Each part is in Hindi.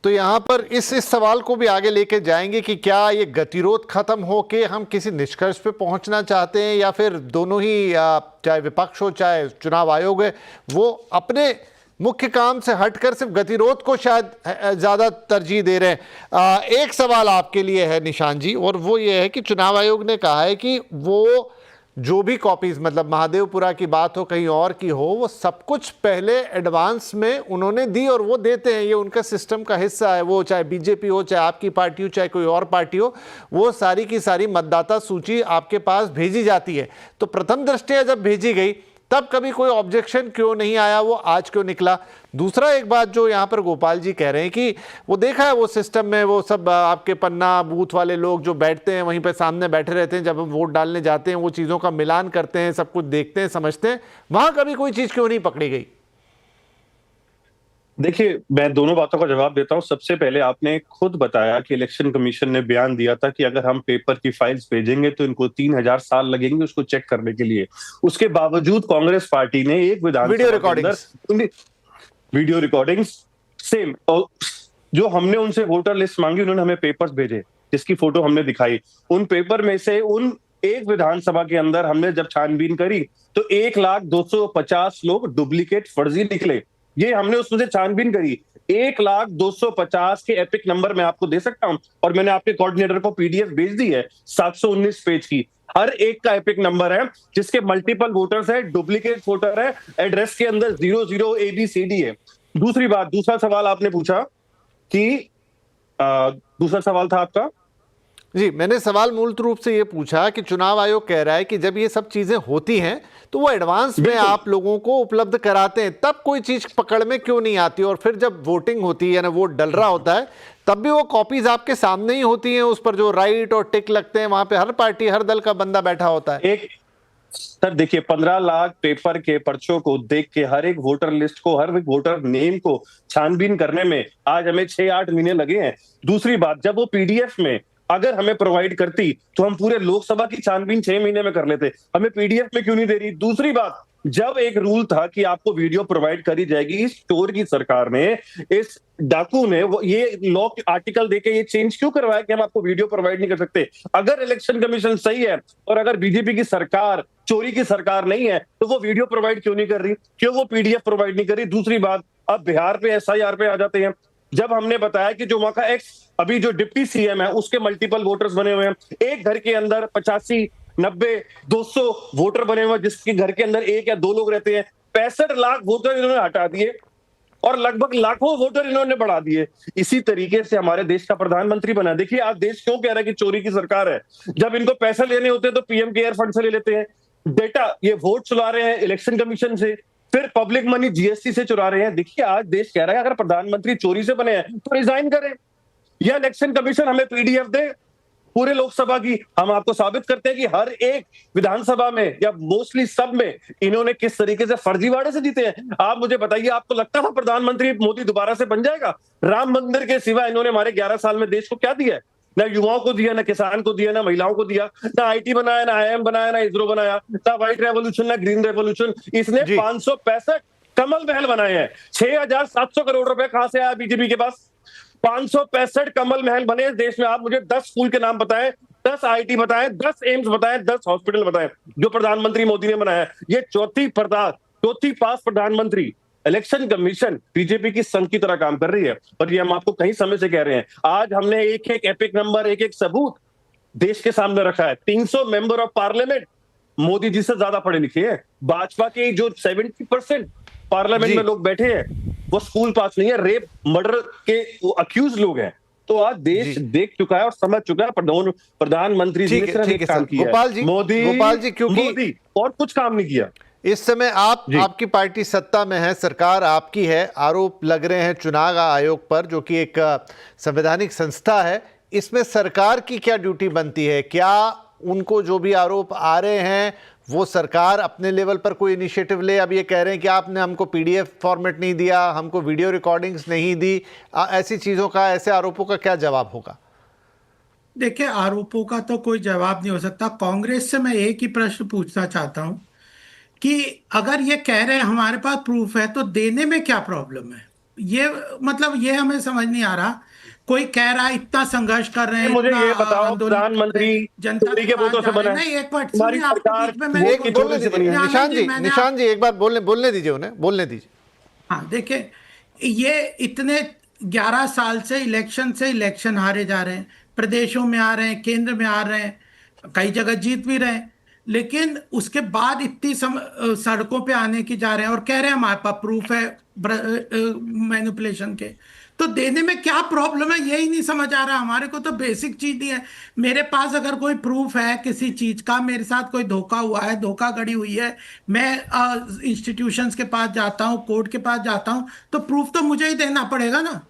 तो यहाँ पर इस सवाल को भी आगे लेके जाएंगे कि क्या ये गतिरोध खत्म हो के हम किसी निष्कर्ष पे पहुंचना चाहते हैं, या फिर दोनों ही चाहे विपक्ष हो चाहे चुनाव आयोग है वो अपने मुख्य काम से हटकर सिर्फ गतिरोध को शायद ज़्यादा तरजीह दे रहे हैं। एक सवाल आपके लिए है निशान जी, और वो ये है कि चुनाव आयोग ने कहा है कि वो जो भी कॉपीज, मतलब महादेवपुरा की बात हो कहीं और की हो, वो सब कुछ पहले एडवांस में उन्होंने दी और वो देते हैं, ये उनका सिस्टम का हिस्सा है। वो चाहे बीजेपी हो, चाहे आपकी पार्टी हो, चाहे कोई और पार्टी हो, वो सारी की सारी मतदाता सूची आपके पास भेजी जाती है। तो प्रथम दृष्टया जब भेजी गई तब कभी कोई ऑब्जेक्शन क्यों नहीं आया, वो आज क्यों निकला? दूसरा एक बात जो यहाँ पर गोपाल जी कह रहे हैं कि वो देखा है वो सिस्टम में वो सब आपके पन्ना बूथ वाले लोग जो बैठते हैं वहीं पे सामने बैठे रहते हैं, जब हम वोट डालने जाते हैं वो चीज़ों का मिलान करते हैं, सब कुछ देखते हैं, समझते हैं, वहां कभी कोई चीज़ क्यों नहीं पकड़ी गई? देखिए, मैं दोनों बातों का जवाब देता हूं। सबसे पहले आपने खुद बताया कि इलेक्शन कमीशन ने बयान दिया था कि अगर हम पेपर की फाइल्स भेजेंगे तो इनको 3000 साल लगेंगे उसको चेक करने के लिए। उसके बावजूद कांग्रेस पार्टी ने एक विधानसभा के अंदर वीडियो रिकॉर्डिंग्स सेम, और जो हमने उनसे वोटर लिस्ट मांगी उन्होंने हमें पेपर्स भेजे जिसकी फोटो हमने दिखाई। उन पेपर में से उन एक विधानसभा के अंदर हमने जब छानबीन करी तो 1,250 लोग डुप्लीकेट फर्जी निकले। ये हमने उसमें से छानबीन करी। 1,250 के एपिक नंबर मैं आपको दे सकता हूं, और मैंने आपके कोऑर्डिनेटर को पीडीएफ भेज दी है 719 पेज की। हर एक का एपिक नंबर है जिसके मल्टीपल वोटर्स है, डुप्लीकेट वोटर है, एड्रेस के अंदर 00 ABCD है। दूसरी बात, दूसरा सवाल आपने पूछा कि दूसरा सवाल था आपका। जी, मैंने सवाल मूल रूप से ये पूछा कि चुनाव आयोग कह रहा है कि जब ये सब चीजें होती हैं तो वो एडवांस में आप लोगों को उपलब्ध कराते हैं, तब कोई चीज पकड़ में क्यों नहीं आती? और फिर जब वोटिंग होती है ना, वोट डल रहा होता है, तब भी वो कॉपीज आपके सामने ही होती हैं, उस पर जो राइट और टिक लगते हैं, वहां पे हर पार्टी हर दल का बंदा बैठा होता है। सर देखिए, 15 लाख पेपर के पर्चों को देख के हर एक वोटर लिस्ट को, हर एक वोटर नेम को छानबीन करने में आज हमें 6-8 महीने लगे हैं। दूसरी बात, जब वो पीडीएफ में अगर हमें प्रोवाइड करती तो हम पूरे लोकसभा की छानबीन 6 महीने में कर लेते। हमें पीडीएफ में क्यों नहीं दे रही? दूसरी बात, जब एक रूल था कि आपको वीडियो प्रोवाइड करी जाएगी, इस चोर की सरकार ने, इस डाकू ने ये लॉ आर्टिकल देके ये चेंज क्यों करवाया कि हम आपको वीडियो प्रोवाइड नहीं कर सकते? अगर इलेक्शन कमीशन सही है और अगर बीजेपी की सरकार चोरी की सरकार नहीं है तो वो वीडियो प्रोवाइड क्यों नहीं कर रही? क्यों वो पीडीएफ प्रोवाइड नहीं कर रही? दूसरी बात, अब बिहार पे एसआईआर पे आ जाते हैं। जब हमने बताया कि जो वहां का एक्स अभी जो डिप्टी सीएम है उसके मल्टीपल वोटर्स बने हुए हैं, एक घर के अंदर 85, 90, 200 वोटर बने हुए, जिसके घर के अंदर 1 या 2 लोग रहते हैं। 65 लाख वोटर इन्होंने हटा दिए और लगभग लाखों वोटर इन्होंने बढ़ा दिए। इसी तरीके से हमारे देश का प्रधानमंत्री बना। देखिए, आज देश क्यों कह रहा है कि चोरी की सरकार है? जब इनको पैसे लेने होते हैं तो पीएम केयर फंड से ले लेते हैं डेटा, ये वोट चुरा रहे हैं इलेक्शन कमीशन से, फिर पब्लिक मनी जीएसटी से चुरा रहे हैं। देखिए, आज देश कह रहा है अगर प्रधानमंत्री चोरी से बने हैं तो रिजाइन करें, या इलेक्शन कमीशन हमें पीडीएफ दे पूरे लोकसभा की। हम आपको साबित करते हैं कि हर एक विधानसभा में या मोस्टली सब में इन्होंने किस तरीके से फर्जीवाड़े से जीते हैं। आप मुझे बताइए, आपको लगता था प्रधानमंत्री मोदी दोबारा से बन जाएगा? राम मंदिर के सिवा इन्होंने हमारे 11 साल में देश को क्या दिया है? ना युवाओं को दिया, ना किसान को दिया, ना महिलाओं को दिया, ना आईटी बनाया, ना आईएम बनाया, ना इसरो बनाया, ना व्हाइट रेवोल्यूशन, ना ग्रीन रेवोल्यूशन। इसने 565 कमल महल बनाए हैं। 6,700 करोड़ रुपए कहां से आया बीजेपी के पास? 565 कमल महल बने इस देश में। आप मुझे 10 स्कूल के नाम बताएं, 10 आईटी बताएं, 10 एम्स बताएं, 10 हॉस्पिटल बताएं जो प्रधानमंत्री मोदी ने बनाया। ये चौथी पास प्रधानमंत्री। इलेक्शन कमीशन बीजेपी की संघ की तरह काम कर रही है, और ये हम आपको कई समय से कह रहे हैं। आज हमने एक एक एपिक नंबर, एक एक सबूत देश के सामने रखा है। 300 member of parliament Modi ji से ज्यादा पढ़े लिखे हैं। भाजपा के जो 70% पार्लियामेंट में लोग बैठे हैं वो स्कूल पास नहीं है, रेप मर्डर के अक्यूज लोग हैं। तो आज देश देख चुका है और समझ चुका है प्रधानमंत्री जी ने सिर्फ एक काम किया है, गोपाल जी क्योंकि और कुछ काम नहीं किया। इस समय आपकी पार्टी सत्ता में है, सरकार आपकी है, आरोप लग रहे हैं चुनाव आयोग पर जो कि एक संवैधानिक संस्था है। इसमें सरकार की क्या ड्यूटी बनती है? क्या उनको जो भी आरोप आ रहे हैं वो सरकार अपने लेवल पर कोई इनिशिएटिव ले? अब ये कह रहे हैं कि आपने हमको पीडीएफ फॉर्मेट नहीं दिया, हमको वीडियो रिकॉर्डिंग्स नहीं दी, ऐसी चीज़ों का, ऐसे आरोपों का क्या जवाब होगा? देखिए, आरोपों का तो कोई जवाब नहीं हो सकता। कांग्रेस से मैं एक ही प्रश्न पूछना चाहता हूं कि अगर ये कह रहे हैं हमारे पास प्रूफ है तो देने में क्या प्रॉब्लम है? ये मतलब ये हमें समझ नहीं आ रहा। कोई कह रहा है इतना संघर्ष कर रहे हैं, मुझे इतना ये बताओ, आंदोलन कर रहे प्रधानमंत्री हैं, जनता चोरी के के पास वोटों से जा रहे बना हैं। है? नहीं, एक मिनट तुम्हारी सुनिए, आपके सरकार बीच में मैंने वोट की बोलने चोरी से बनी दीजिए है। आनंद जी, मैंने निशान जी एक बार बोलने दीजिए, उन्हें बोलने दीजिए। हाँ देखिए, ये इतने 11 साल से इलेक्शन हारे जा रहे हैं, प्रदेशों में आ रहे हैं, केंद्र में आ रहे हैं, कई जगह जीत भी रहे हैं, लेकिन उसके बाद इतनी सड़कों पे आने की जा रहे हैं और कह रहे हैं हमारे पास प्रूफ है मैनिपुलेशन के। तो देने में क्या प्रॉब्लम है, यही नहीं समझ आ रहा। हमारे को तो बेसिक चीज ही है। मेरे पास अगर कोई प्रूफ है किसी चीज का, मेरे साथ कोई धोखा हुआ है, धोखाधड़ी हुई है, मैं इंस्टीट्यूशंस के पास जाता हूँ, कोर्ट के पास जाता हूँ, तो प्रूफ तो मुझे ही देना पड़ेगा ना।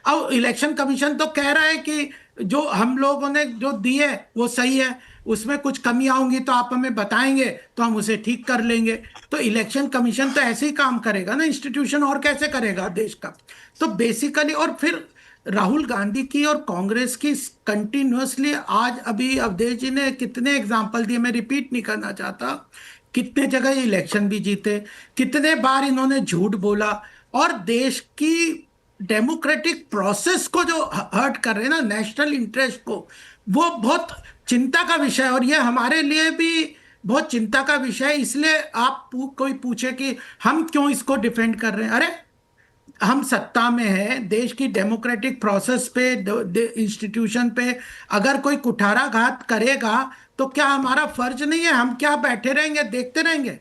अब इलेक्शन कमीशन तो कह रहा है कि जो हम लोगों ने जो दी है वो सही है, उसमें कुछ कमियां होंगी तो आप हमें बताएंगे तो हम उसे ठीक कर लेंगे। तो इलेक्शन कमीशन तो ऐसे ही काम करेगा ना, इंस्टीट्यूशन और कैसे करेगा देश का। तो बेसिकली, और फिर राहुल गांधी की और कांग्रेस की कंटिन्यूअसली, आज अभी अवधेश जी ने कितने एग्जाम्पल दिए, मैं रिपीट नहीं करना चाहता। कितने जगह इलेक्शन भी जीते, कितने बार इन्होंने झूठ बोला, और देश की डेमोक्रेटिक प्रोसेस को जो हर्ट कर रहे हैं ना, नेशनल इंटरेस्ट को, वो बहुत चिंता का विषय है। और ये हमारे लिए भी बहुत चिंता का विषय है। इसलिए आप कोई पूछे कि हम क्यों इसको डिफेंड कर रहे हैं, अरे हम सत्ता में हैं, देश की डेमोक्रेटिक प्रोसेस पे, इंस्टीट्यूशन पे अगर कोई कुठाराघात करेगा तो क्या हमारा फर्ज नहीं है? हम क्या बैठे रहेंगे, देखते रहेंगे?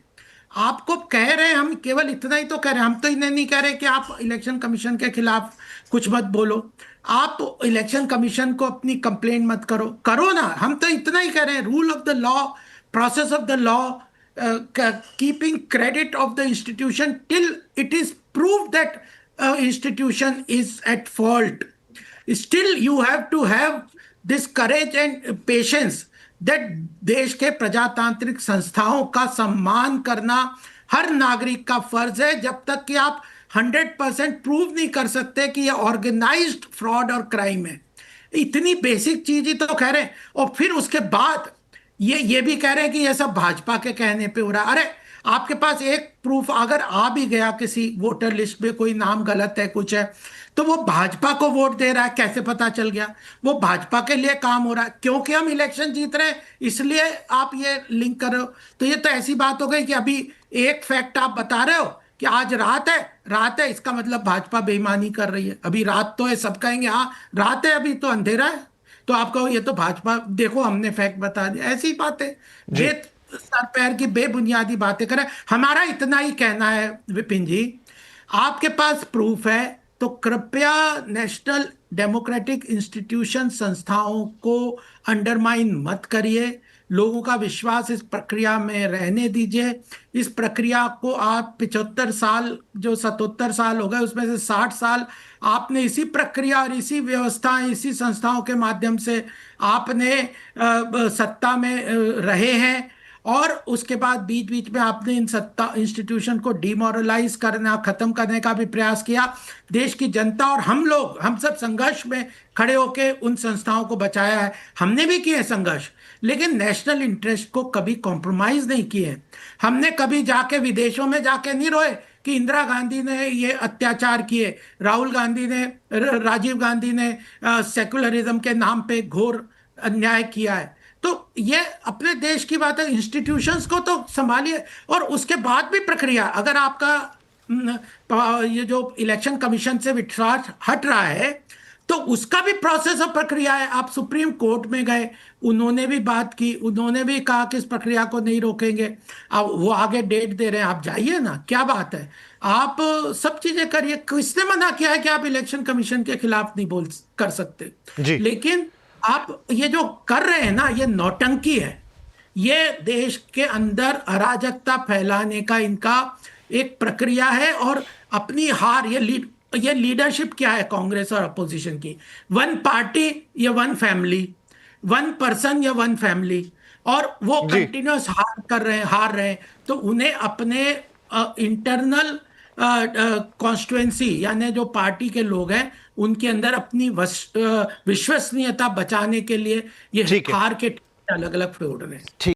आपको कह रहे हैं, हम केवल इतना ही तो कह रहे हैं, हम तो इन्हें नहीं कह रहे कि आप इलेक्शन कमीशन के खिलाफ कुछ मत बोलो, आप इलेक्शन कमीशन को अपनी कंप्लेंट मत करो, करो ना। हम तो इतना ही कह रहे हैं, rule of the law, process of the law, keeping credit of the institution till it is proved that institution is at fault. Still you have to have this courage and patience that देश के प्रजातांत्रिक संस्थाओं का सम्मान करना हर नागरिक का फर्ज है, जब तक कि आप 100% प्रूव नहीं कर सकते कि यह ऑर्गेनाइज्ड फ्रॉड और क्राइम है। इतनी बेसिक चीज ही तो कह रहे हैं, और फिर उसके बाद ये भी कह रहे हैं कि ये सब भाजपा के कहने पे हो रहा है। अरे आपके पास एक प्रूफ अगर आ भी गया, किसी वोटर लिस्ट में कोई नाम गलत है, कुछ है, तो वो भाजपा को वोट दे रहा है, कैसे पता चल गया? वो भाजपा के लिए काम हो रहा है, क्योंकि हम इलेक्शन जीत रहे हैं इसलिए आप ये लिंक कर रहे हो। तो ये तो ऐसी बात हो गई कि अभी एक फैक्ट आप बता रहे हो कि आज रात है, इसका मतलब भाजपा बेईमानी कर रही है। अभी रात तो है, सब कहेंगे हाँ रात है, अभी तो अंधेरा है, तो आप कहो ये तो भाजपा, देखो हमने फैक्ट बता दिया। ऐसी बातें जी। सर पैर की बेबुनियादी बातें करें। हमारा इतना ही कहना है विपिन जी, आपके पास प्रूफ है तो कृपया नेशनल डेमोक्रेटिक इंस्टीट्यूशन संस्थाओं को अंडरमाइन मत करिए, लोगों का विश्वास इस प्रक्रिया में रहने दीजिए। इस प्रक्रिया को आप 75 साल, जो 77 साल हो गए उसमें से 60 साल आपने इसी प्रक्रिया और इसी व्यवस्था, इसी संस्थाओं के माध्यम से आपने सत्ता में रहे हैं, और उसके बाद बीच बीच में आपने इन सत्ता इंस्टीट्यूशन को डिमोरलाइज करना, खत्म करने का भी प्रयास किया। देश की जनता और हम सब संघर्ष में खड़े होकर उन संस्थाओं को बचाया है। हमने भी किए संघर्ष, लेकिन नेशनल इंटरेस्ट को कभी कॉम्प्रोमाइज नहीं किए। हमने कभी जाके विदेशों में जाके नहीं रोए कि इंदिरा गांधी ने ये अत्याचार किए, राहुल गांधी ने, राजीव गांधी ने सेकुलरिज्म के नाम पे घोर अन्याय किया है। तो ये अपने देश की बात है, इंस्टीट्यूशंस को तो संभालिए। और उसके बाद भी प्रक्रिया, अगर आपका ये जो इलेक्शन कमीशन से विश्वास हट रहा है तो उसका भी प्रोसेस और प्रक्रिया है। आप सुप्रीम कोर्ट में गए, उन्होंने भी बात की, उन्होंने भी कहा कि इस प्रक्रिया को नहीं रोकेंगे। अब वो आगे डेट दे रहे हैं, आप जाइए ना, क्या बात है, आप सब चीजें करिए। किसने मना किया है कि आप इलेक्शन कमीशन के खिलाफ नहीं बोल कर सकते? जी। लेकिन आप ये जो कर रहे हैं ना, ये नौटंकी है, ये देश के अंदर अराजकता फैलाने का इनका एक प्रक्रिया है। और अपनी हार, ये लीडरशिप क्या है कांग्रेस और अपोजिशन की? वन पार्टी या वन फैमिली, वन पर्सन या वन फैमिली, और वो जी। कंटिन्यूस हार रहे हैं। तो उन्हें अपने इंटरनल कॉन्स्टिट्युएंसी, यानी जो पार्टी के लोग हैं उनके अंदर अपनी विश्वसनीयता बचाने के लिए ये ठीक है। हार के अलग अलग फोड़ रहे हैं। ठीक।